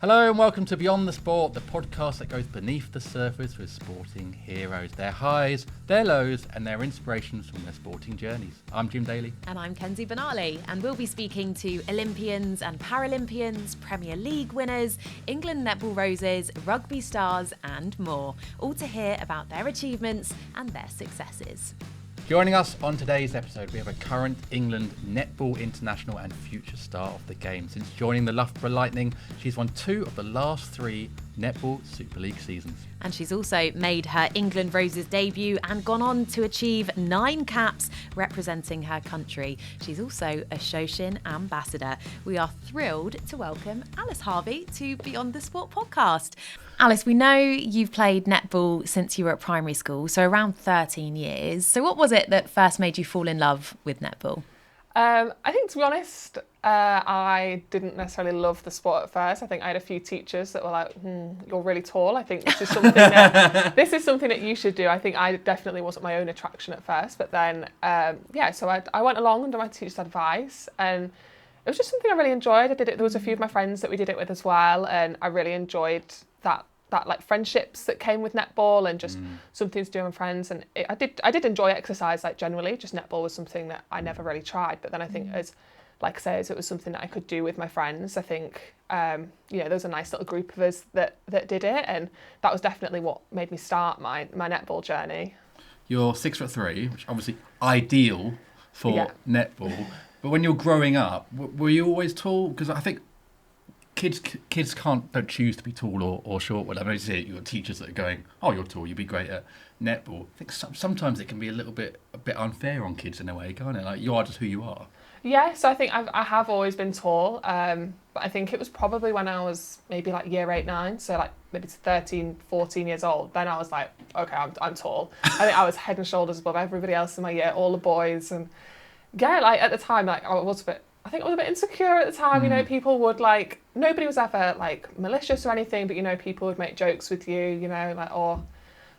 Hello and welcome to Beyond the Sport, the podcast that goes beneath the surface with sporting heroes, their highs, their lows and their inspirations from their sporting journeys. I'm Jim Daly. And I'm Kenzie Benali, and we'll be speaking to Olympians and Paralympians, Premier League winners, England Netball Roses, rugby stars and more, all to hear about their achievements and their successes. Joining us on today's episode, we have a current England Netball international and future star of the game. Since joining the Loughborough Lightning, she's won 2 of the last 3 Netball Super League seasons. And she's also made her England Roses debut and gone on to achieve 9 caps representing her country. She's also a Shoshin ambassador. We are thrilled to welcome Alice Harvey to Beyond the Sport podcast. Alice, we know you've played netball since you were at primary school, so around 13 years. So what was it that first made you fall in love with netball? I think, to be honest, I didn't necessarily love the sport at first. I think I had a few teachers that were like, you're really tall. I think this is something that you should do. I think I definitely wasn't my own attraction at first. But then, so I went along under my teacher's advice, and it was just something I really enjoyed. I did it. There was a few of my friends that we did it with as well, and I really enjoyed that like friendships that came with netball and just something to do with friends. And I did enjoy exercise, like generally. Just netball was something that I never really tried. But then I think as it was something that I could do with my friends. I think there was a nice little group of us that did it, and that was definitely what made me start my netball journey. You're 6'3", which obviously ideal for netball. But when you're growing up, were you always tall? Because I think kids don't choose to be tall or short. Whatever. You've got teachers that are going, "Oh, you're tall, you'd be great at netball." I think sometimes it can be a bit unfair on kids in a way, can't it? Like, you are just who you are. Yeah, so I think I have always been tall, but I think it was probably when I was maybe like year 8, 9, so like maybe 13, 14 years old, then I was like, okay, I'm tall. I think I was head and shoulders above everybody else in my year, all the boys, and yeah, like at the time, like I was a bit insecure at the time. People would like, nobody was ever like malicious or anything, but people would make jokes with you, like, or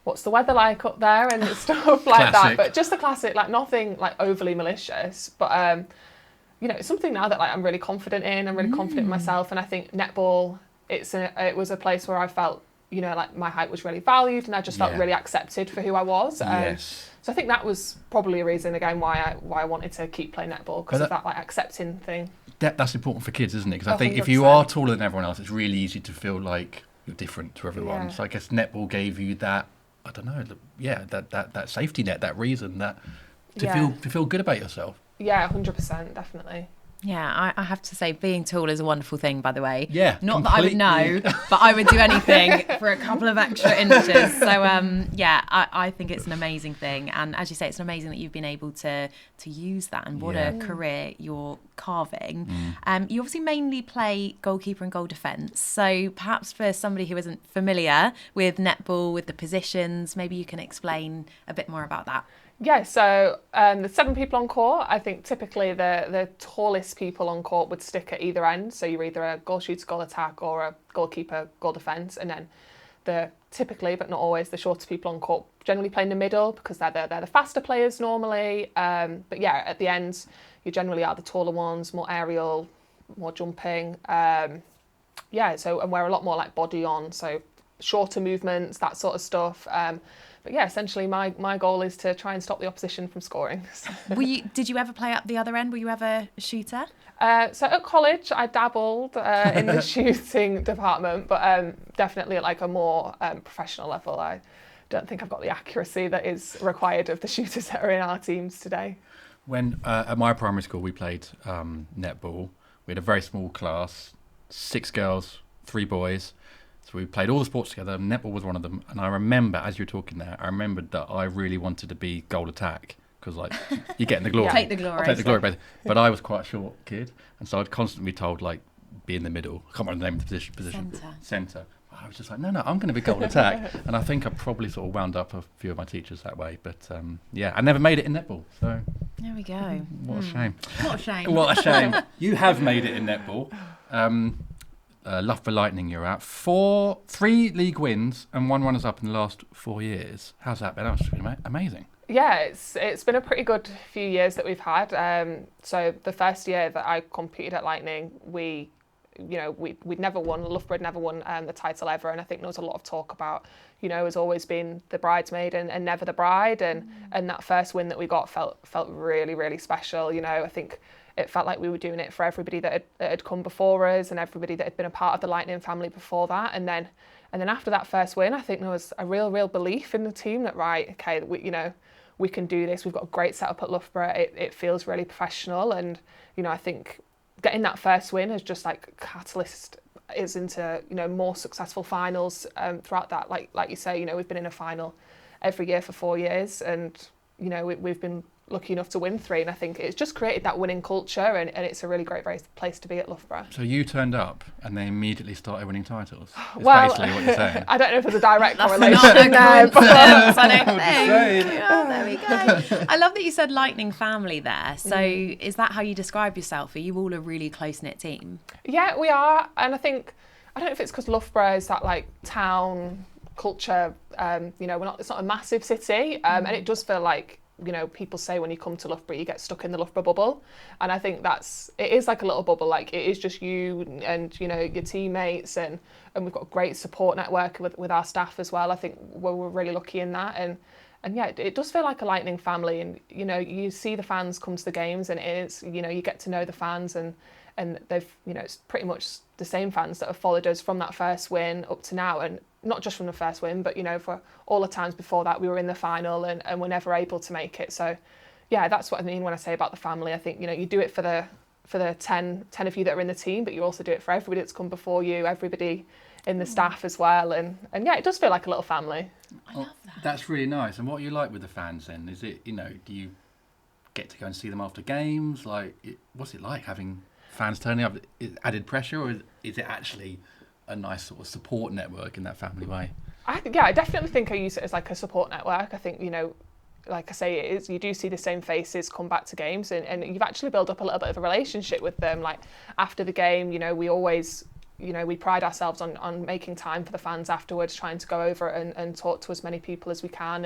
what's the weather like up there and stuff like that. But just the classic, like nothing like overly malicious. But it's something now that like I'm really confident in. I'm really confident in myself, and I think netball, it was a place where I felt like my height was really valued, and I just felt really accepted for who I was. Yes. So I think that was probably a reason again why I wanted to keep playing netball, because of that like accepting thing. That's important for kids, isn't it? Because I think 100%. if you are taller than everyone else, it's really easy to feel like you're different to everyone. Yeah. So I guess netball gave you that, I don't know, that safety net, that reason to feel good about yourself. Yeah, 100%, definitely. Yeah, I have to say, being tall is a wonderful thing, by the way. Yeah, not completely. That I would know, but I would do anything for a couple of extra inches. So, I think it's an amazing thing. And as you say, it's amazing that you've been able to use that, and what a career you're carving. You obviously mainly play goalkeeper and goal defence. So perhaps for somebody who isn't familiar with netball, with the positions, maybe you can explain a bit more about that. Yeah, so there's 7 people on court. I think typically the tallest people on court would stick at either end. So you're either a goal shooter, goal attack, or a goalkeeper, goal defence. And then typically, but not always, the shorter people on court generally play in the middle, because they're the faster players normally. But yeah, at the end, you generally are the taller ones, more aerial, more jumping. And we're a lot more like body on, so shorter movements, that sort of stuff. But yeah, essentially my goal is to try and stop the opposition from scoring. Did you ever play up the other end? Were you ever a shooter? So at college, I dabbled in the shooting department, but definitely at like a more professional level. I don't think I've got the accuracy that is required of the shooters that are in our teams today. When at my primary school we played netball, we had a very small class, 6 girls, 3 boys. So we played all the sports together. Netball was one of them. And I remember, as you were talking there, I remembered that I really wanted to be goal attack, because like you're getting the glory. Take the glory. I'll take the glory. But I was quite a short kid, and so I'd constantly be told like be in the middle. I can't remember the name of the position. Centre. I was just like, no, I'm going to be goal attack. And I think I probably sort of wound up a few of my teachers that way. But I never made it in netball. So there we go. What a shame. What a shame. What a shame. You have made it in netball. Loughborough Lightning you're at. 3 league wins and 1 runners-up in the last 4 years. How's that been? That must be amazing. Yeah, it's been a pretty good few years that we've had. So the first year that I competed at Lightning, we we'd never won, Loughborough had never won the title ever, and I think there was a lot of talk about, has always been the bridesmaid and never the bride, and that first win that we got felt really, really special. I think it felt like we were doing it for everybody that had come before us and everybody that had been a part of the Lightning family before that, and then after that first win, I think there was a real belief in the team that, right, okay, we can do this. We've got a great setup at Loughborough. It feels really professional, and I think getting that first win is just like catalyst is into more successful finals throughout that. Like you say, we've been in a final every year for 4 years, and we've been lucky enough to win 3, and I think it's just created that winning culture, and it's a really great place to be at Loughborough. So you turned up and they immediately started winning titles. It's well, basically what you're saying. I don't know if there's a direct correlation not a there, but I don't think. Yeah, there we go. I love that you said Lightning family there. So is that how you describe yourself? Are you all a really close-knit team? Yeah, we are, and I think, I don't know if it's because Loughborough is that like town culture, it's not a massive city, and it does feel like, people say when you come to Loughborough, you get stuck in the Loughborough bubble. And I think it is like a little bubble, like it is just you and, your teammates, and we've got a great support network with our staff as well. I think we're really lucky in that. And yeah, it does feel like a Lightning family, and, you see the fans come to the games, and it's, you get to know the fans, and they've, it's pretty much the same fans that have followed us from that first win up to now, and not just from the first win, but, for all the times before that we were in the final and were never able to make it. So, yeah, that's what I mean when I say about the family. I think, you do it for the 10 of you that are in the team, but you also do it for everybody that's come before you, everybody in the staff as well. And yeah, it does feel like a little family. I love that. That's really nice. And what are you like with the fans then? Is it, do you get to go and see them after games? What's it like having fans turning up? Is it added pressure, or is it actually a nice sort of support network in that family way? I definitely think I use it as like a support network. I think, like I say, it is, you do see the same faces come back to games, and you've actually built up a little bit of a relationship with them. Like after the game, we always, we pride ourselves on making time for the fans afterwards, trying to go over and talk to as many people as we can.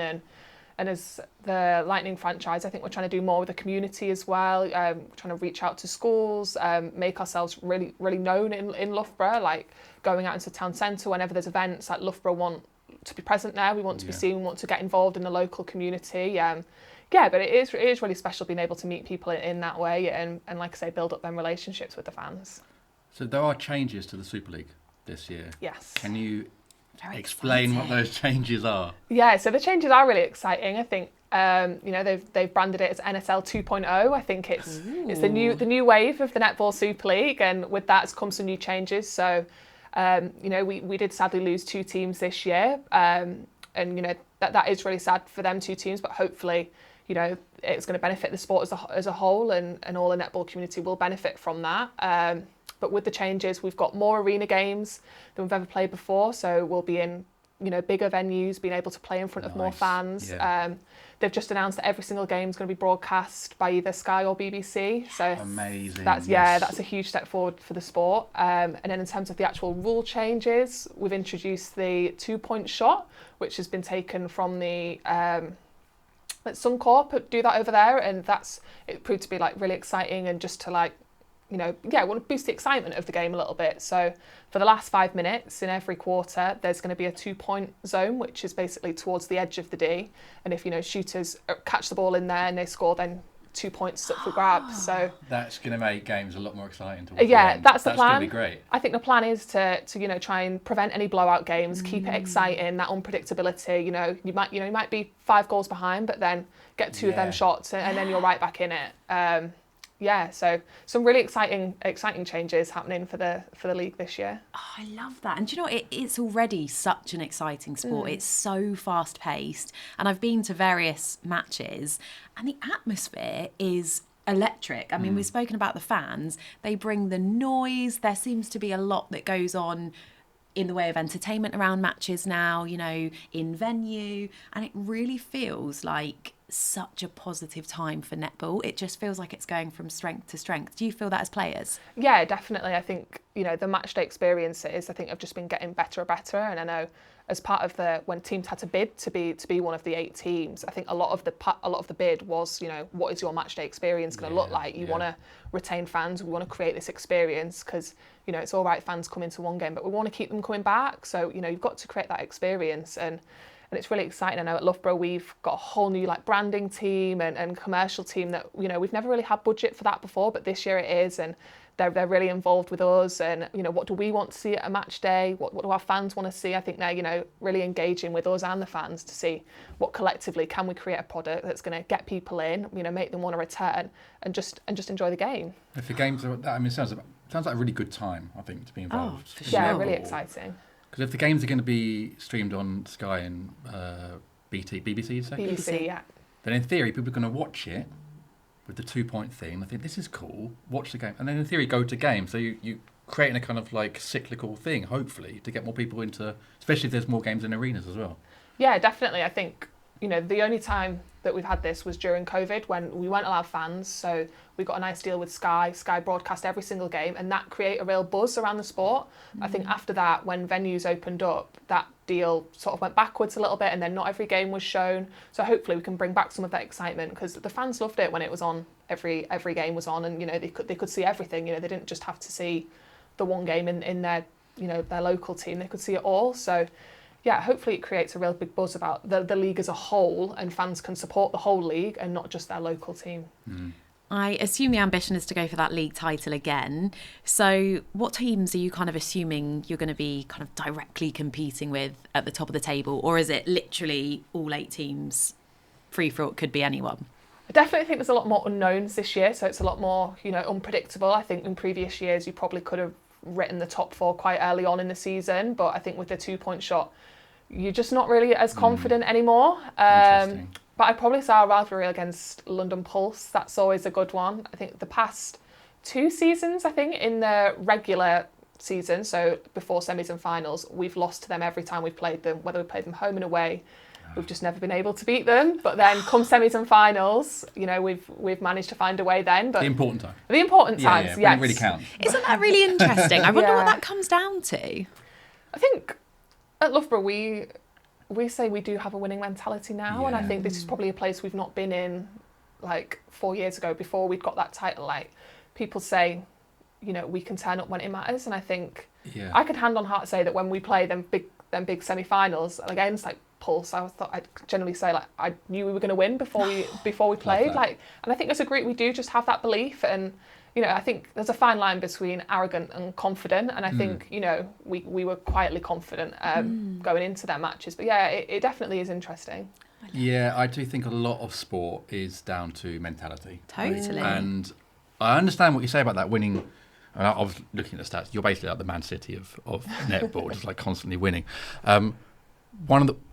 And as the Lightning franchise, I think we're trying to do more with the community as well, trying to reach out to schools, make ourselves really, really known in Loughborough, like going out into the town centre whenever there's events, like Loughborough want to be present there, we want to be seen, we want to get involved in the local community. But it is really special being able to meet people in that way, and like I say, build up them relationships with the fans. So there are changes to the Super League this year. Yes. Can you explain what those changes are? Yeah, so the changes are really exciting. I think they've branded it as NSL 2.0. I think it's the new wave of the Netball Super League, and with that has come some new changes. So we did sadly lose 2 teams this year, and that is really sad for them 2 teams, but hopefully it's going to benefit the sport as a whole, and all the netball community will benefit from that. But with the changes, we've got more arena games than we've ever played before. So we'll be in, bigger venues, being able to play in front of more fans. Yeah. They've just announced that every single game is going to be broadcast by either Sky or BBC. So amazing. That's a huge step forward for the sport. And then in terms of the actual rule changes, we've introduced the 2-point shot, which has been taken from the Suncorp do that over there, and it proved to be like really exciting, and just to want to boost the excitement of the game a little bit. So for the last 5 minutes in every quarter, there's going to be a 2-point zone, which is basically towards the edge of the D. And if, shooters catch the ball in there and they score, then 2 points up for grabs. So that's going to make games a lot more exciting. That's the plan. That's going to be great. I think the plan is to try and prevent any blowout games, keep it exciting, that unpredictability. You might be 5 goals behind, but then get 2 of them shots, and then you're right back in it. So some really exciting changes happening for the league this year. Oh, I love that. And do you know, it's already such an exciting sport. It's so fast paced, and I've been to various matches, and the atmosphere is electric. I mean, we've spoken about the fans. They bring the noise. There seems to be a lot that goes on in the way of entertainment around matches now, in venue, and it really feels like such a positive time for netball. It just feels like it's going from strength to strength. Do you feel that as players? Yeah, definitely. I think, the match day experiences, I think, have just been getting better and better. And I know as part of when teams had to bid to be one of the 8 teams, I think a lot of the bid was, what is your match day experience going to look like? You want to retain fans. We want to create this experience because, it's all right, fans come into one game, but we want to keep them coming back. So, you've got to create that experience. And it's really exciting. I know at Loughborough we've got a whole new branding team and commercial team that we've never really had budget for that before, but this year it is, and they're really involved with us. And what do we want to see at a match day? What do our fans want to see? I think they're really engaging with us and the fans to see what collectively can we create a product that's going to get people in, make them want to return and just enjoy the game. If the games are, it sounds like a really good time, I think, to be involved. For sure. Yeah, really exciting. Because if the games are going to be streamed on Sky and BBC, you'd say? BBC, yeah. Then in theory, people are going to watch it with the 2-point thing. I think this is cool. Watch the game, and then in theory, go to game. So you creating a kind of cyclical thing, hopefully, to get more people into, especially if there's more games in arenas as well. Yeah, definitely. I think the only time that we've had this was during COVID when we weren't allowed fans. So we got a nice deal with Sky. Sky broadcast every single game, and that created a real buzz around the sport. I think after that, when venues opened up, that deal sort of went backwards a little bit, and then not every game was shown. So hopefully we can bring back some of that excitement, because the fans loved it when it was on. Every game was on, and they could see everything. They didn't just have to see the one game in their their local team. They could see it all. So yeah, hopefully it creates a real big buzz about the league as a whole, and fans can support the whole league and not just their local team. I assume the ambition is to go for that league title again. So what teams are you kind of assuming you're going to be kind of directly competing with at the top of the table? Or is it literally all 8 teams, free for it, could be anyone? I definitely think there's a lot more unknowns this year, so it's a lot more, unpredictable. I think in previous years you probably could have written the top 4 quite early on in the season, but I think with the 2-point shot, you're just not really as confident anymore. But I'd probably say our rivalry against London Pulse, that's always a good one. I think the past 2 seasons, in the regular season, so before semis and finals, we've lost to them every time we've played them, whether we played them home and away. We've just never been able to beat them. But then come semis and finals, we've managed to find a way then. But the important time. The important times, yes. When it really counts. Isn't that really interesting? I wonder what that comes down to. I think at Loughborough we say we do have a winning mentality now, and I think this is probably a place we've not been in 4 years ago before we'd got that title. People say, we can turn up when it matters, and I think I could hand on heart say that when we play them big semi-finals against Pulse, I'd generally say I knew we were going to win before we played. And I think as a group we do just have that belief, and I think there's a fine line between arrogant and confident, and I think we were quietly confident going into their matches. But yeah, it definitely is interesting. Yeah, I do think a lot of sport is down to mentality. Totally. And I understand what you say about that winning. And I was looking at the stats. You're basically like the Man City of netball, just constantly winning.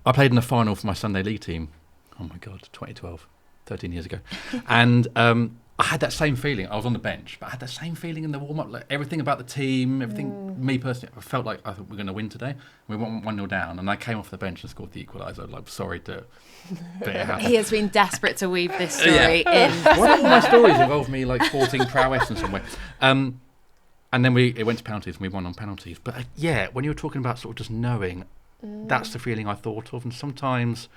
I played in the final for my Sunday league team. Oh my God, 2012, 13 years ago, and I had that same feeling. I was on the bench, but I had that same feeling in the warm-up. Everything about the team, everything. Me personally, I felt like I thought we were going to win today. We went 1-0 down, and I came off the bench and scored the equaliser. Sorry to. He has been desperate to weave this story in. Why do all my stories involve me sporting prowess in some way? And then it went to penalties, and we won on penalties. But when you were talking about sort of just knowing, that's the feeling I thought of. And sometimes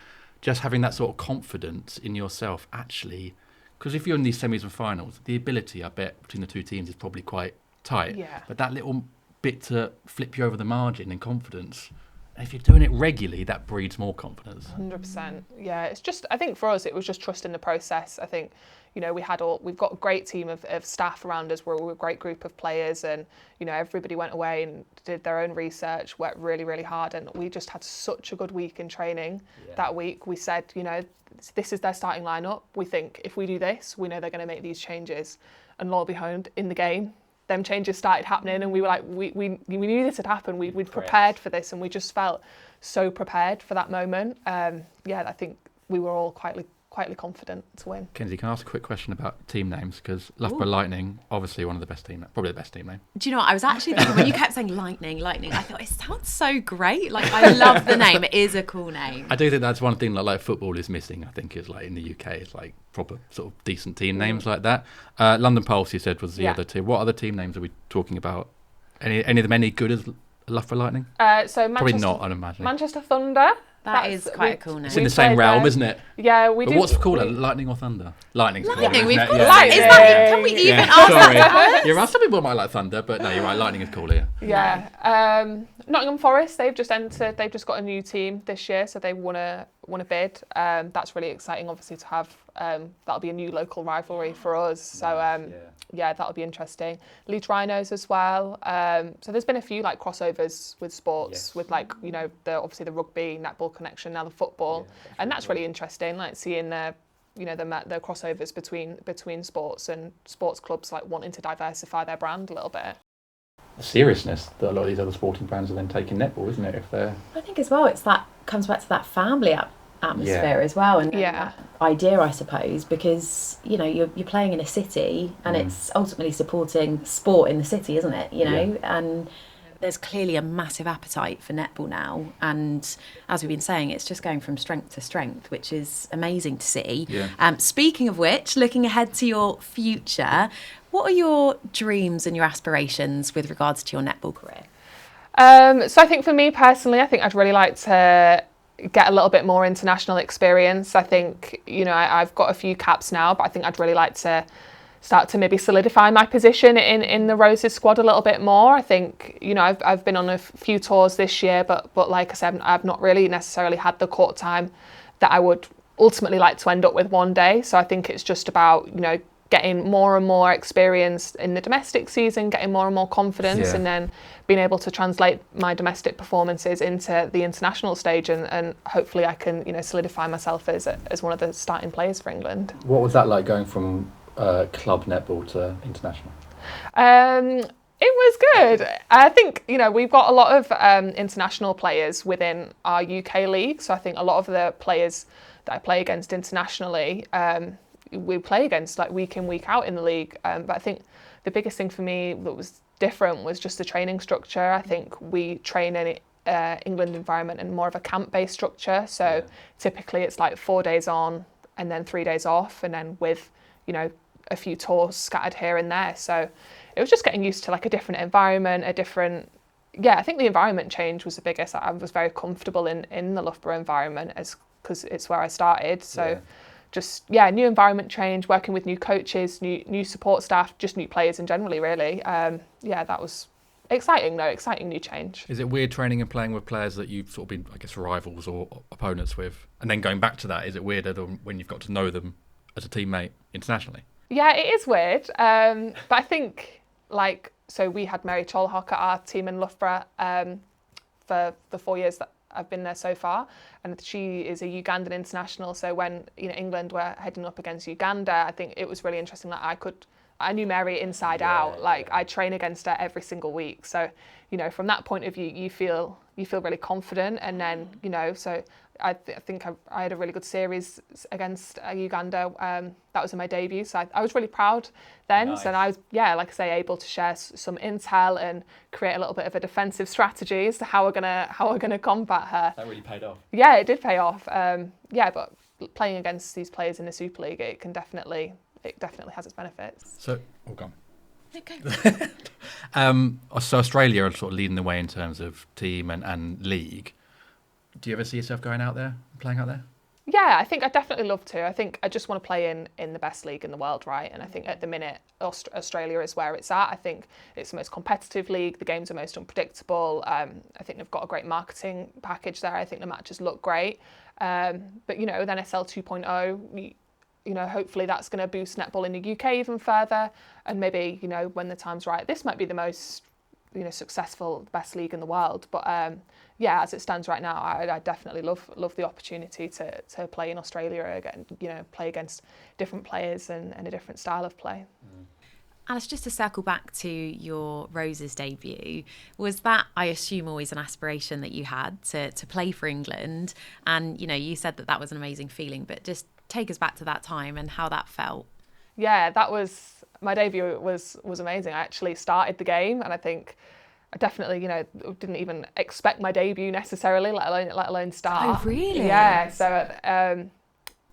just having that sort of confidence in yourself, actually, because if you're in these semis and finals, the ability, I bet, between the 2 teams is probably quite tight. Yeah. But that little bit to flip you over the margin in confidence, if you're doing it regularly, that breeds more confidence. 100%. Yeah, it's just, I think for us, it was just trusting the process. I think, we've got a great team of staff around us. We're a great group of players, and, everybody went away and did their own research, worked really, really hard. And we just had such a good week in training that week. We said, this is their starting lineup. We think if we do this, we know they're going to make these changes. And lo and behold, in the game, them changes started happening, and we were we knew this had happened. We'd prepared for this, and we just felt so prepared for that moment. I think we were all quietly confident to win. Kenzie, can I ask a quick question about team names? Because Loughborough Lightning, obviously one of the best team, probably the best team name. Do you know what? I was actually thinking when you kept saying Lightning, I thought it sounds so great. Like, I love the name. It is a cool name. I do think that's one thing that like football is missing. I think is like in the UK, it's like proper sort of decent team names like that. London Pulse, you said, was the other two. What other team names are we talking about? Any of them any good as Loughborough Lightning? So probably not, I'd imagine. Manchester Thunder. That is quite a cool name. It's in the same realm, isn't it? Yeah, we do. But what's called Lightning or Thunder? Lightning's Lightning, cooler, we've isn't got it? that. Is that, can we even ask sorry. that? You're right. Some people might like Thunder, but no, you're right. Lightning is cooler. Yeah. Nottingham Forest, they've just entered. They've just got a new team this year, so they won a bid. That's really exciting, obviously, to have. That'll be a new local rivalry for us. So yeah, that'll be interesting. Leeds Rhinos as well. So there's been a few like crossovers with sports, with like obviously the rugby, netball connection, now the football, and that's really interesting. Like seeing the crossovers between sports and sports clubs like wanting to diversify their brand a little bit. The seriousness that a lot of these other sporting brands are then taking netball, isn't it? I think as well, comes back to that family atmosphere as well, and that idea, I suppose, because you're playing in a city, and it's ultimately supporting sport in the city, isn't it? And there's clearly a massive appetite for netball now, and as we've been saying, it's just going from strength to strength, which is amazing to see. Speaking of which, looking ahead to your future, what are your dreams and your aspirations with regards to your netball career? So I think for me personally, I think I'd really like to get a little bit more international experience. I think I've got a few caps now, but I think I'd really like to start to maybe solidify my position in the Roses squad a little bit more. I think I've been on a few tours this year, but like I said, I've not really necessarily had the court time that I would ultimately like to end up with one day. So I think it's just about getting more and more experience in the domestic season, getting more and more confidence, and then being able to translate my domestic performances into the international stage, and hopefully I can solidify myself as one of the starting players for England. What was that like going from club netball to international? It was good. I think we've got a lot of international players within our UK league, so I think a lot of the players that I play against internationally we play against like week in, week out in the league. But I think the biggest thing for me that was different was just the training structure. I think we train in England environment in more of a camp-based structure. So typically it's like 4 days on and then 3 days off, and then with a few tours scattered here and there. So it was just getting used to like a different environment, I think the environment change was the biggest. I was very comfortable in the Loughborough environment because it's where I started. So just new environment change, working with new coaches, new support staff, just new players in generally, really. That was exciting new change. Is it weird training and playing with players that you've sort of been, I guess, rivals or opponents with, and then going back to that? Is it weirder than when you've got to know them as a teammate internationally? Yeah, it is weird, but I think so we had Mary Cholhock at our team in Loughborough for the 4 years that I've been there so far, and she is a Ugandan international. So when England were heading up against Uganda, I think it was really interesting that I knew Mary inside out. I train against her every single week. So from that point of view, you feel really confident, and then so I think I had a really good series against Uganda. That was in my debut, so I was really proud then. Nice. So I was, like I say, able to share some intel and create a little bit of a defensive strategy as to how we're gonna combat her. That really paid off. Yeah, it did pay off. But playing against these players in the Super League, it definitely has its benefits. So, gone. Okay. So Australia are sort of leading the way in terms of team and league. Do you ever see yourself going out there, playing out there? Yeah, I think I'd definitely love to. I think I just want to play in the best league in the world, right? And I think at the minute, Australia is where it's at. I think it's the most competitive league. The games are most unpredictable. I think they've got a great marketing package there. I think the matches look great. But, with NSL 2.0, hopefully that's going to boost netball in the UK even further. And maybe, when the time's right, this might be the most, successful, best league in the world. But as it stands right now, I definitely love the opportunity to play in Australia again, play against different players and a different style of play. Alice, just to circle back to your Roses debut, was that, I assume, always an aspiration that you had to play for England? And, you said that was an amazing feeling, but just take us back to that time and how that felt. Yeah, that was my debut. Was amazing. I actually started the game, and I think I definitely, didn't even expect my debut necessarily, let alone start. Oh, really? Yeah.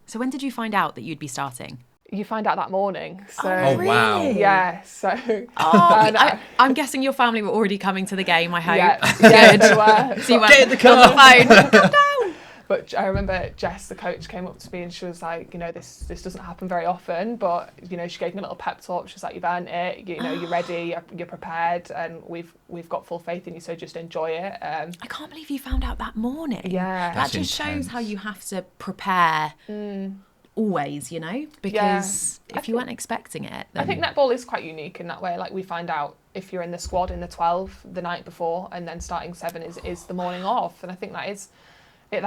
So when did you find out that you'd be starting? You find out that morning. So, Oh, wow. Yeah. So. I'm guessing your family were already coming to the game, I hope. Yeah, they were. So you went, get in the car. On the phone. Come down. But I remember Jess, the coach, came up to me and she was like, this doesn't happen very often, but, she gave me a little pep talk. She was like, you've earned it, you're ready, you're prepared, and we've got full faith in you, so just enjoy it. I can't believe you found out that morning. Yeah. That just shows how you have to prepare always, because if you weren't expecting it. Then... I think netball is quite unique in that way. Like, we find out if you're in the squad in the 12 the night before, and then starting 7 is the morning off. And I think that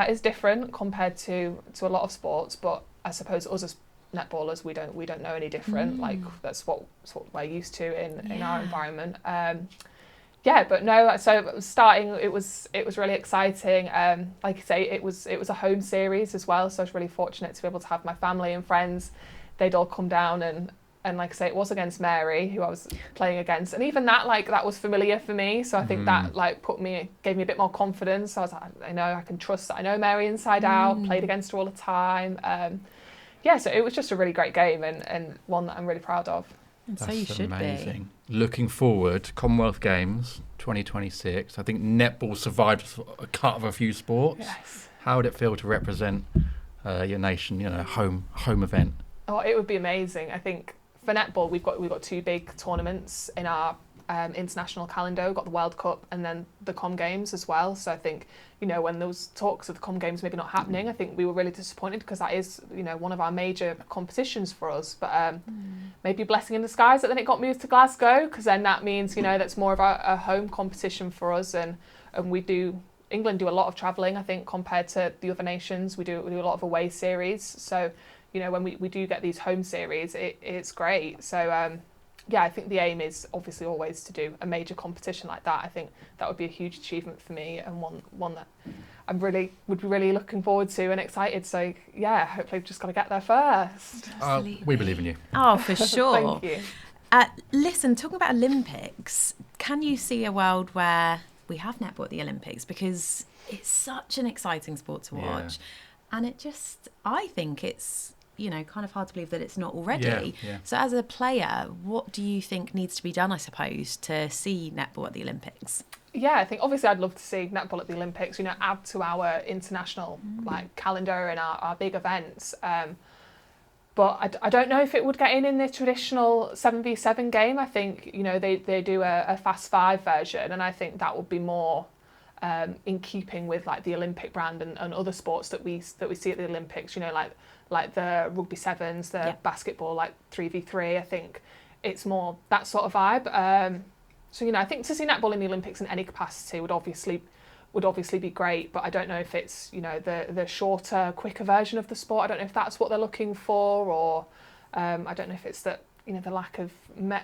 is different compared to a lot of sports, but I suppose us as netballers, we don't know any different. Like, that's what we're used to in our environment. But no, so starting, it was really exciting. Like I say, it was a home series as well, so I was really fortunate to be able to have my family and friends. They'd all come down, and like I say, it was against Mary, who I was playing against, and even that was familiar for me. So I think that gave me a bit more confidence. So I was like, I know I can trust that I know Mary inside out. Played against her all the time. So it was just a really great game and one that I'm really proud of. And so you should amazing. Looking forward, Commonwealth Games 2026. I think netball survived a cut of a few sports. Yes. How would it feel to represent your nation? Home event. Oh, it would be amazing. I think for netball, we've got 2 big tournaments in our international calendar. We've got the World Cup and then the Com Games as well. So I think, when those talks of the Com Games maybe not happening, I think we were really disappointed because that is, one of our major competitions for us. But maybe a blessing in disguise that then it got moved to Glasgow, because then that means, that's more of a home competition for us. And England do a lot of travelling, I think, compared to the other nations. We do a lot of away series. So, when we do get these home series, it's great. So, I think the aim is obviously always to do a major competition like that. I think that would be a huge achievement for me, and one that would be really looking forward to and excited. So hopefully we've just got to get there first. We believe in you. Oh, for sure. Thank you. Listen, talking about Olympics, can you see a world where we have netball at the Olympics? Because it's such an exciting sport to watch, and I think it's kind of hard to believe that it's not already. Yeah. So as a player, what do you think needs to be done, I suppose, to see netball at the Olympics? Yeah, I think obviously I'd love to see netball at the Olympics, add to our international calendar and our big events. But I don't know if it would get in the traditional 7v7 game. I think, they do a fast 5 version, and I think that would be more in keeping with like the Olympic brand and other sports that we see at the Olympics, like the rugby sevens, the basketball, like 3v3. I think it's more that sort of vibe. So I think to see netball in the Olympics in any capacity would obviously be great, but I don't know if it's the shorter, quicker version of the sport. I don't know if that's what they're looking for, or I don't know if it's that the lack of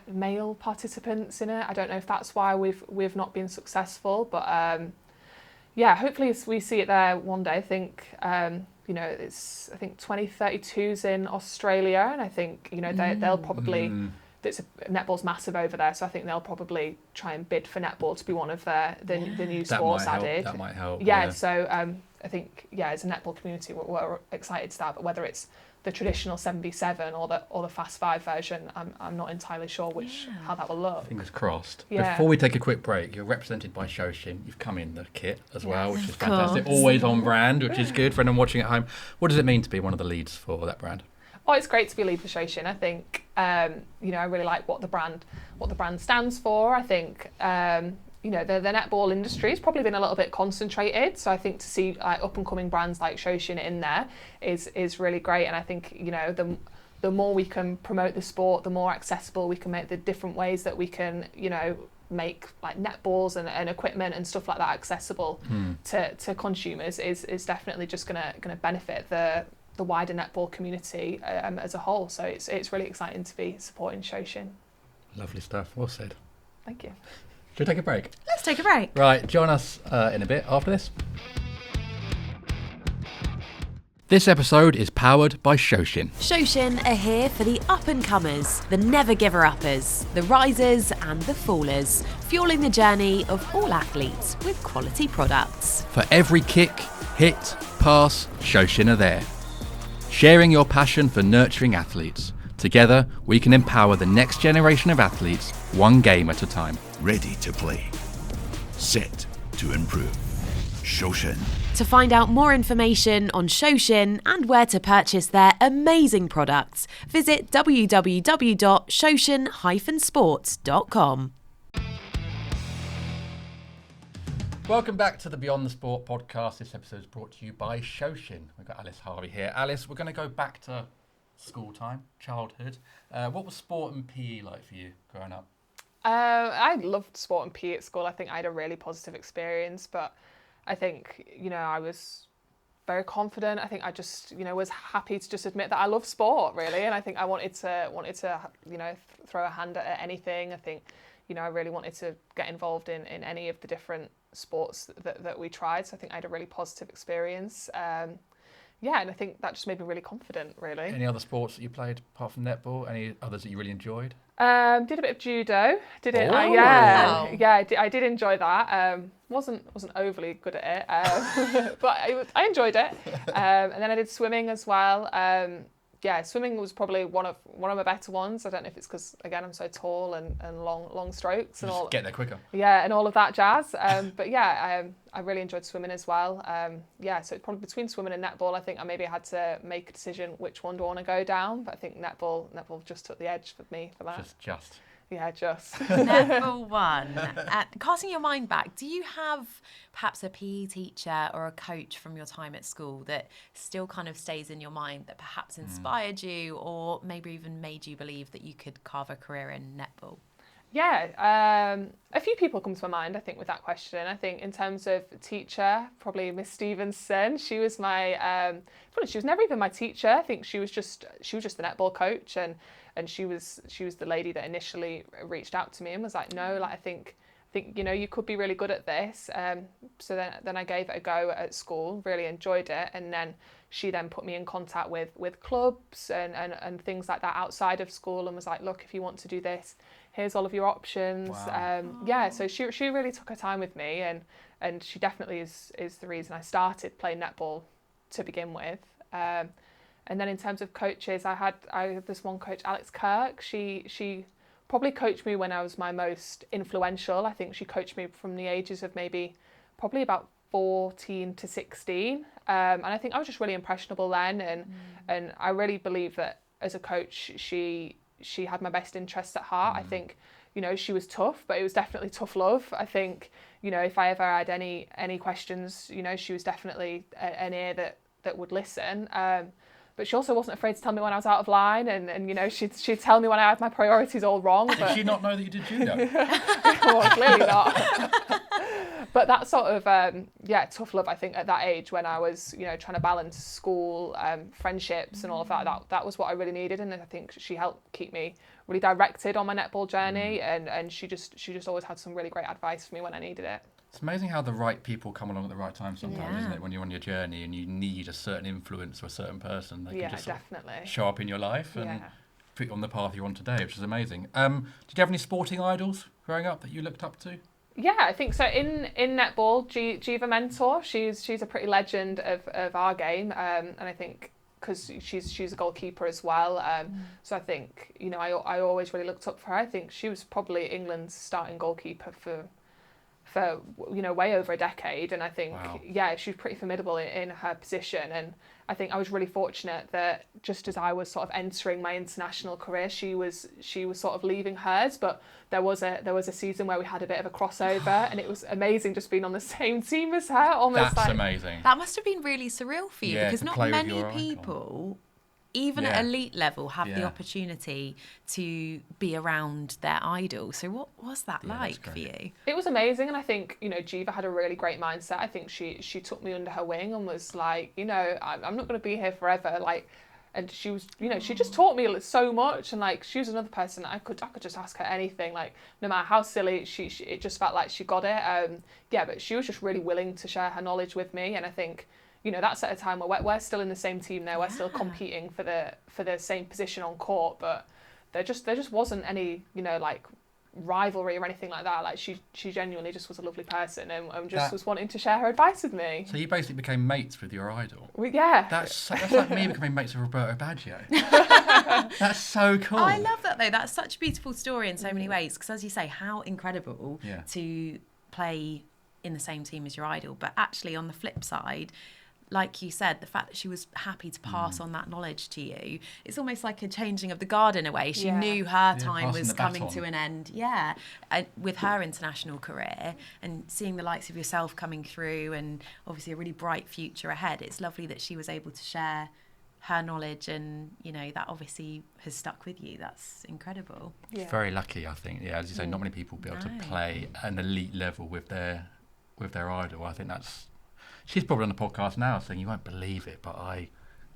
male participants in it. I don't know if that's why we've not been successful, but hopefully we see it there one day. I think it's 2032's in Australia, and I think they'll probably netball's massive over there, so I think they'll probably try and bid for netball to be one of the new sports added. That might help. So I think as a netball community we're excited to that, but whether it's the traditional 7v7 or the fast 5 version, I'm not entirely sure how that will look. Fingers crossed. Yeah. Before we take a quick break, you're represented by Shoshin. You've come in the kit as well, which is Of fantastic. course. Always on brand, which is good for anyone watching at home. What does it mean to be one of the leads for that brand? Oh, it's great to be lead for Shoshin. I think I really like what the brand stands for. I think the netball industry has probably been a little bit concentrated, so I think to see up and coming brands like Shoshin in there is really great. And I think the more we can promote the sport, the more accessible we can make, the different ways that we can make like netballs and equipment and stuff like that accessible to consumers is definitely just gonna benefit the wider netball community as a whole. So it's really exciting to be supporting Shoshin. Lovely stuff. Well said. Thank you. Should we take a break? Let's take a break. Right, join us in a bit after this. This episode is powered by Shoshin. Shoshin are here for the up-and-comers, the never-giver-uppers, the risers and the fallers, fueling the journey of all athletes with quality products. For every kick, hit, pass, Shoshin are there. Sharing your passion for nurturing athletes. Together, we can empower the next generation of athletes, one game at a time. Ready to play. Set to improve. Shoshin. To find out more information on Shoshin and where to purchase their amazing products, visit www.shoshin-sports.com. Welcome back to the Beyond the Sport podcast. This episode is brought to you by Shoshin. We've got Alice Harvey here. Alice, we're going to go back to school time, childhood. What was sport and PE like for you growing up? I loved sport and PE at school. I think I had a really positive experience, but I think, I was very confident. I think I just, was happy to just admit that I love sport, really. And I think I wanted to throw a hand at anything. I think, I really wanted to get involved in any of the different sports that we tried. So I think I had a really positive experience. And I think that just made me really confident, really. Any other sports that you played apart from netball? Any others that you really enjoyed? Did a bit of judo. Did it? Oh. I did enjoy that. Wasn't overly good at it, but I enjoyed it. And then I did swimming as well. Swimming was probably one of my better ones. I don't know if it's because, again, I'm so tall and long strokes and Just all. get there quicker. Yeah, and all of that jazz. I really enjoyed swimming as well. So it's probably between swimming and netball. I think I maybe had to make a decision which one do I want to go down. But I think netball just took the edge for me for that. Just. Yeah, just. Netball one. Casting your mind back, do you have perhaps a PE teacher or a coach from your time at school that still kind of stays in your mind, that perhaps inspired you or maybe even made you believe that you could carve a career in netball? Yeah, a few people come to my mind, I think, with that question. I think in terms of teacher, probably Miss Stevenson. She was my, she was never even my teacher. I think she was just the netball coach, and she was the lady that initially reached out to me and was like, no, like I think you could be really good at this. So then I gave it a go at school, really enjoyed it, and then she then put me in contact with clubs and things like that outside of school, and was like, look, if you want to do this, here's all of your options. Wow. So she really took her time with me, and she definitely is the reason I started playing netball to begin with. And then in terms of coaches, I had this one coach, Alex Kirk. She probably coached me when I was my most influential. I think she coached me from the ages of probably about 14 to 16. And I think I was just really impressionable then. And I really believe that as a coach, she had my best interests at heart. I think, she was tough, but it was definitely tough love. I think, if I ever had any questions, she was definitely an ear that would listen. But she also wasn't afraid to tell me when I was out of line, and she'd tell me when I had my priorities all wrong. But Did she not know that you did judo? well, clearly not. But that sort of tough love, I think, at that age when I was trying to balance school, friendships and all of that was what I really needed. And I think she helped keep me really directed on my netball journey, and she just always had some really great advice for me when I needed it. It's amazing how the right people come along at the right time sometimes, isn't it? When you're on your journey and you need a certain influence or a certain person that can just definitely show up in your life and put you on the path you're on today, which is amazing. Did you have any sporting idols growing up that you looked up to? Yeah, I think so. In netball, Jiva Mentor, she's a pretty legend of our game, and I think because she's a goalkeeper as well. So I think I always really looked up for her. I think she was probably England's starting goalkeeper for way over a decade, and I think she was pretty formidable in her position. And I think I was really fortunate that just as I was sort of entering my international career, she was sort of leaving hers, but there was a season where we had a bit of a crossover, and it was amazing just being on the same team as her. Almost That's like, amazing. That must have been really surreal for you, because not many people, even at elite level, have the opportunity to be around their idol. So what was that like for you? It was amazing, and I think Jiva had a really great mindset. I think she took me under her wing and was like, I'm not going to be here forever, like. And she was, she just taught me so much, and like she was another person I could just ask her anything, like no matter how silly, it just felt like she got it. But she was just really willing to share her knowledge with me, and I think that's at a time where we're still in the same team now. We're still competing for the same position on court, but there just wasn't any, like rivalry or anything like that. Like she genuinely just was a lovely person and just was wanting to share her advice with me. So you basically became mates with your idol. That's like me becoming mates with Roberto Baggio. That's so cool. I love that though. That's such a beautiful story in so many ways, because as you say, how incredible to play in the same team as your idol. But actually on the flip side, like you said, the fact that she was happy to pass on that knowledge to you, it's almost like a changing of the guard in a way. She knew her time was coming to an end. Yeah, with her international career, and seeing the likes of yourself coming through, and obviously a really bright future ahead. It's lovely that she was able to share her knowledge, and that obviously has stuck with you. That's incredible. She's very lucky, I think. Yeah, as you say, not many people will be able to play an elite level with their idol. I think that's. She's probably on the podcast now saying, you won't believe it, but I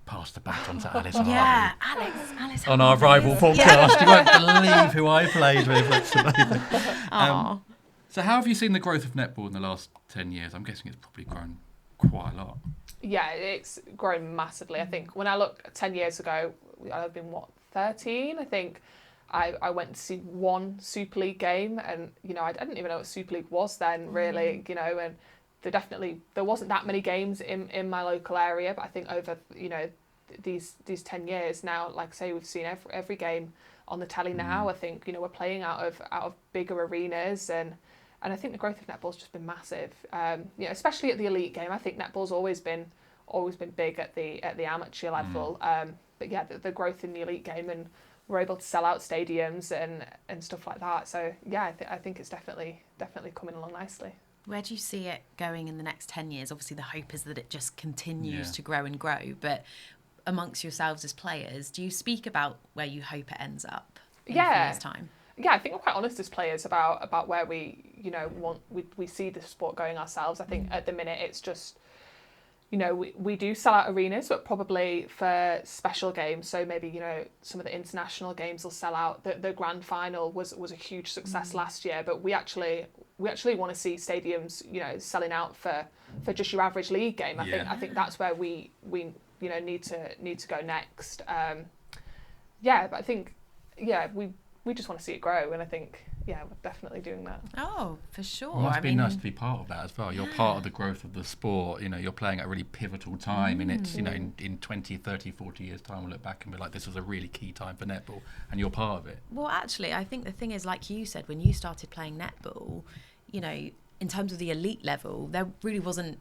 passed the baton to Alice Harvey. Yeah, Alice on our rival podcast. You won't believe who I played with. That's amazing. So how have you seen the growth of netball in the last 10 years? I'm guessing it's probably grown quite a lot. Yeah, it's grown massively. I think when I look 10 years ago, I've been, 13? I think I went to see one Super League game, and, I didn't even know what Super League was then, really, and there wasn't that many games in my local area, but I think over these 10 years now, like I say, we've seen every game on the telly now. I think we're playing out of bigger arenas, and I think the growth of netball's just been massive. Especially at the elite game. I think netball's always been big at the amateur level. But yeah, the growth in the elite game, and we're able to sell out stadiums and stuff like that. So yeah, I think it's definitely coming along nicely. Where do you see it going in the next 10 years? Obviously, the hope is that it just continues to grow and grow. But amongst yourselves as players, do you speak about where you hope it ends up in a few years' time? Yeah, I think we're quite honest as players about where we we see the sport going ourselves. I think at the minute it's just we do sell out arenas, but probably for special games. So maybe some of the international games will sell out. The grand final was a huge success last year, but we actually want to see stadiums selling out for just your average league game. I think that's where we need to go next. But I think we just want to see it grow, and I think we're definitely doing that. Oh, for sure. Well, it's been nice to be part of that as well. You're part of the growth of the sport. You're playing at a really pivotal time, and it's in 20, 30, 40 years time we'll look back and be like, this was a really key time for netball, and you're part of it. Well, actually, I think the thing is, like you said, when you started playing netball, in terms of the elite level, there really wasn't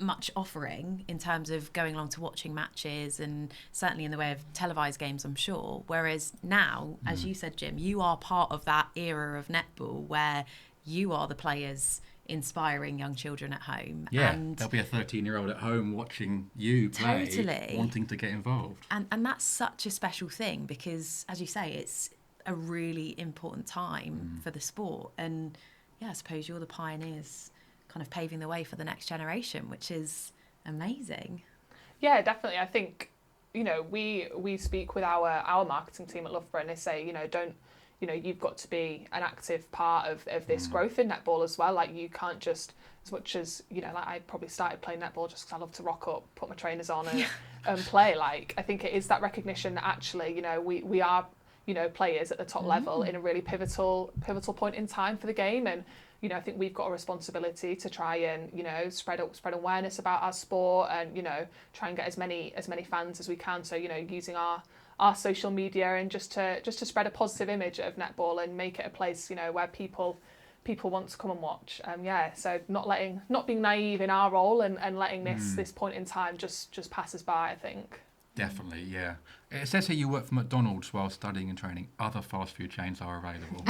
much offering in terms of going along to watching matches, and certainly in the way of televised games, I'm sure. Whereas now, as you said, Jim, you are part of that era of netball where you are the players inspiring young children at home. Yeah, and there'll be a 13-year-old at home watching you play, wanting to get involved. And that's such a special thing, because, as you say, it's a really important time for the sport. And I suppose you're the pioneers kind of paving the way for the next generation, which is amazing. Yeah, definitely. I think we speak with our marketing team at Loughborough, and they say you've got to be an active part of this growth in netball as well. Like, you can't just, as much as like I probably started playing netball just because I love to rock up, put my trainers on and play. Like, I think it is that recognition that actually we are players at the top level in a really pivotal point in time for the game. And I think we've got a responsibility to try and spread awareness about our sport, and try and get as many fans as we can. So using our social media, and just to spread a positive image of netball and make it a place where people want to come and watch. So not being naive in our role, and letting this point in time just pass us by, I think. Definitely, yeah. It says here you work for McDonald's while studying and training. Other fast food chains are available.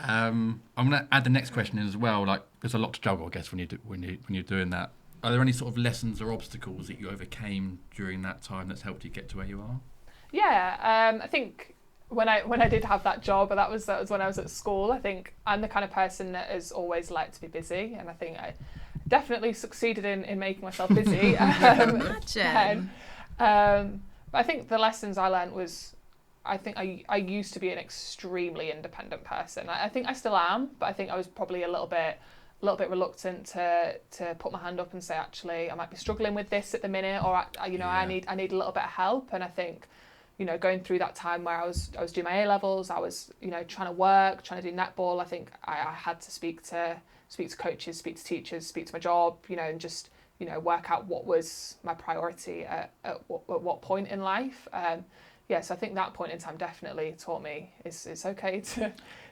I'm going to add the next question in as well. Like, there's a lot to juggle, I guess, when you're doing that. Are there any sort of lessons or obstacles that you overcame during that time that's helped you get to where you are? Yeah, I think when I did have that job, that was when I was at school. I think I'm the kind of person that has always liked to be busy, and I think I definitely succeeded in making myself busy. Imagine. But I think the lessons I learned was, I think I used to be an extremely independent person. I think I still am, but I think I was probably a little bit little bit reluctant to put my hand up and say, actually, I might be struggling with this at the minute, or I need a little bit of help. And I think, going through that time where I was doing my A-levels, I was trying to work, trying to do netball. I think I had to speak to coaches, speak to teachers, speak to my job, and just work out what was my priority at what point in life. So I think that point in time definitely taught me it's okay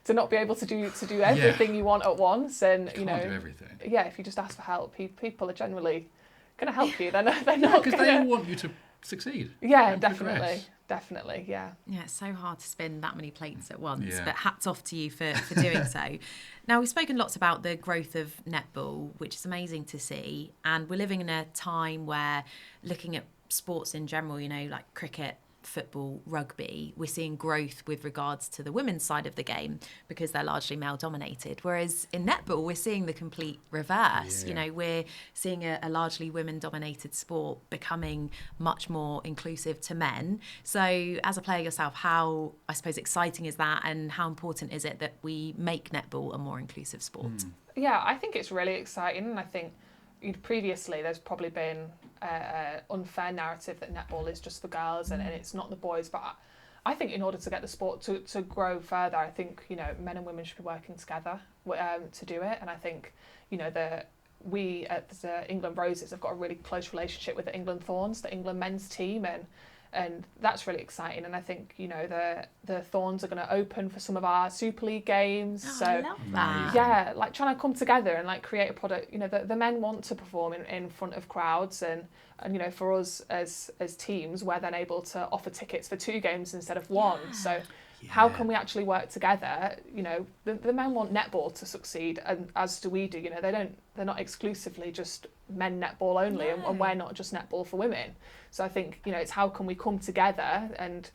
to not be able to do everything you want at once, and you can't do everything. Yeah, if you just ask for help, people are generally going to help you. They're not because they all want you to succeed. Yeah, definitely, yeah. Yeah, it's so hard to spin that many plates at once, but hats off to you for doing so. Now, we've spoken lots about the growth of netball, which is amazing to see, and we're living in a time where, looking at sports in general, like cricket, football, rugby, we're seeing growth with regards to the women's side of the game because they're largely male dominated, whereas in netball we're seeing the complete reverse. We're seeing a largely women dominated sport becoming much more inclusive to men. So as a player yourself, how, I suppose, exciting is that, and how important is it that we make netball a more inclusive sport? Yeah, I think it's really exciting, and I think previously there's probably been an unfair narrative that netball is just for girls and it's not the boys, but I think in order to get the sport to grow further, I think men and women should be working together to do it. And I think we at the England Roses have got a really close relationship with the England Thorns, the England men's team, and that's really exciting. And I think the Thorns are going to open for some of our Super League games. Oh, so I love that. Yeah, like trying to come together and like create a product. The men want to perform in front of crowds, and for us as teams, we're then able to offer tickets for 2 games instead of 1. So how can we actually work together? The men want netball to succeed, and as do we do. They're not exclusively just men netball only, and we're not just netball for women. So I think it's how can we come together and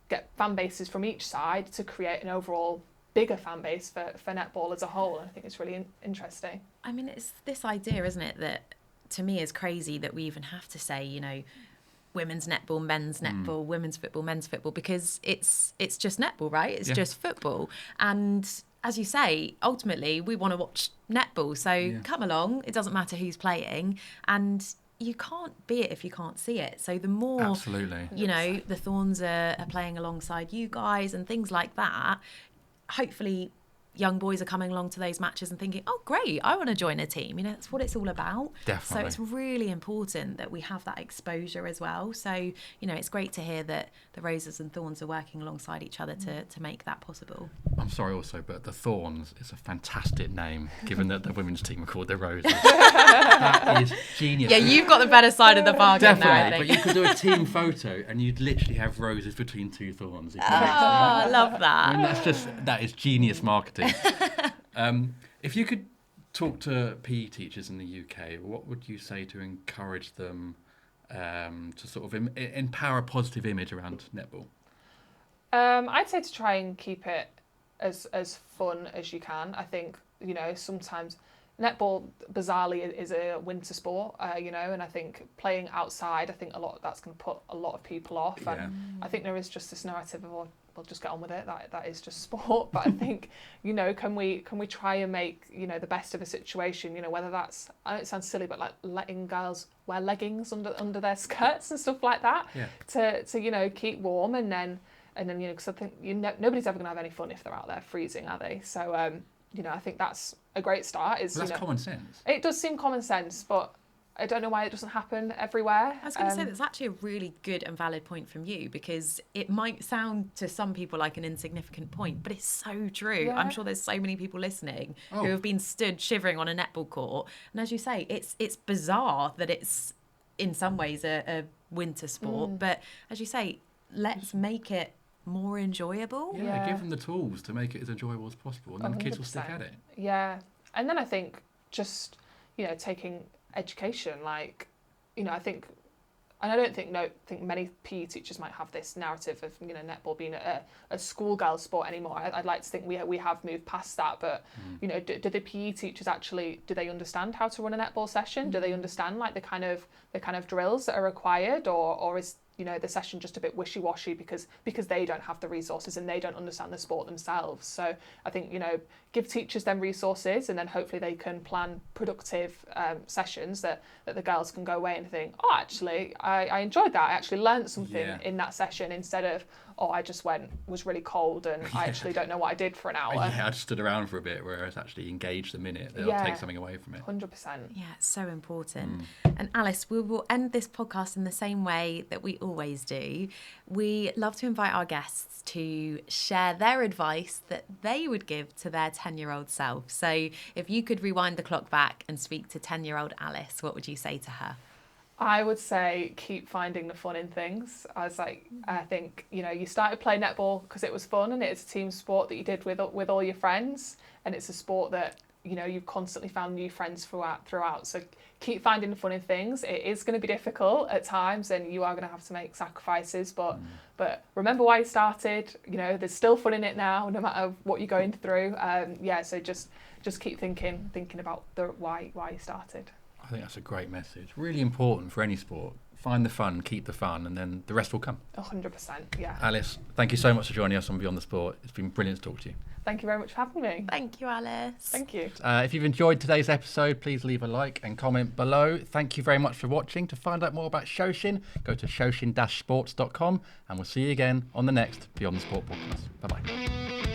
get fan bases from each side to create an overall bigger fan base for netball as a whole. And I think it's really interesting. I mean, it's this idea, isn't it, that to me is crazy that we even have to say women's netball, men's netball, women's football, men's football, because it's just netball, right? It's just football. And as you say, ultimately we want to watch netball. So come along, it doesn't matter who's playing, and you can't be it if you can't see it. So the more, absolutely, the Thorns are playing alongside you guys and things like that, hopefully young boys are coming along to those matches and thinking, oh great, I want to join a team. That's what it's all about. Definitely. So it's really important that we have that exposure as well. So it's great to hear that the Roses and Thorns are working alongside each other to make that possible. I'm sorry also, but the Thorns is a fantastic name, given that the women's team are called the Roses. That is genius. Yeah, you've got the better side of the bargain. Definitely, there, I think. but you could do a team photo and you'd literally have roses between 2 thorns. I love that. I mean, that is genius marketing. If you could talk to PE teachers in the UK, what would you say to encourage them to sort of empower a positive image around netball? I'd say to try and keep it as fun as you can. I think sometimes netball bizarrely is a winter sport, and I think playing outside, I think that's going to put a lot of people off. Yeah. And I think there is just this narrative of, we'll just get on with it. That is just sport. But I think, can we try and make, the best of a situation, whether that's, I know it sounds silly, but like letting girls wear leggings under their skirts and stuff like that to keep warm. And then, because I think, nobody's ever going to have any fun if they're out there freezing, are they? So, I think that's a great start. That's common sense. It does seem common sense, but I don't know why it doesn't happen everywhere. I was going to say that's actually a really good and valid point from you, because it might sound to some people like an insignificant point, but it's so true. Yeah. I'm sure there's so many people listening who have been stood shivering on a netball court, and as you say, it's bizarre that it's in some ways a winter sport, but as you say, let's make it more enjoyable. Yeah, give them the tools to make it as enjoyable as possible, and then 100%. Kids will stick at it. Yeah, and then I think just taking education, like I think, and I don't think many PE teachers might have this narrative of netball being a schoolgirl sport anymore. I'd like to think we have moved past that, but do the PE teachers actually, do they understand how to run a netball session? Do they understand like the kind of drills that are required, or is the session just a bit wishy-washy because they don't have the resources and they don't understand the sport themselves. So I think, give teachers them resources, and then hopefully they can plan productive sessions that the girls can go away and think, oh, actually, I enjoyed that. I actually learned something in that session, instead of, oh, I just was really cold and I actually don't know what I did for an hour. Yeah, I just stood around for a bit, whereas actually engaged them in it. They'll take something away from it. 100%. Yeah, it's so important. And Alice, we will end this podcast in the same way that we always do. We love to invite our guests to share their advice that they would give to their 10-year-old self. So if you could rewind the clock back and speak to 10-year-old Alice, what would you say to her? I would say keep finding the fun in things. I think, you started playing netball because it was fun and it's a team sport that you did with all your friends, and it's a sport that, you've constantly found new friends throughout. So keep finding the fun in things. It is going to be difficult at times and you are going to have to make sacrifices, but remember why you started. There's still fun in it now, no matter what you're going through. So just keep thinking about the why you started. I think that's a great message. Really important for any sport. Find the fun, keep the fun, and then the rest will come. 100%, yeah. Alice, thank you so much for joining us on Beyond the Sport. It's been brilliant to talk to you. Thank you very much for having me. Thank you, Alice. Thank you. If you've enjoyed today's episode, please leave a like and comment below. Thank you very much for watching. To find out more about Shoshin, go to shoshin-sports.com, and we'll see you again on the next Beyond the Sport podcast. Bye-bye.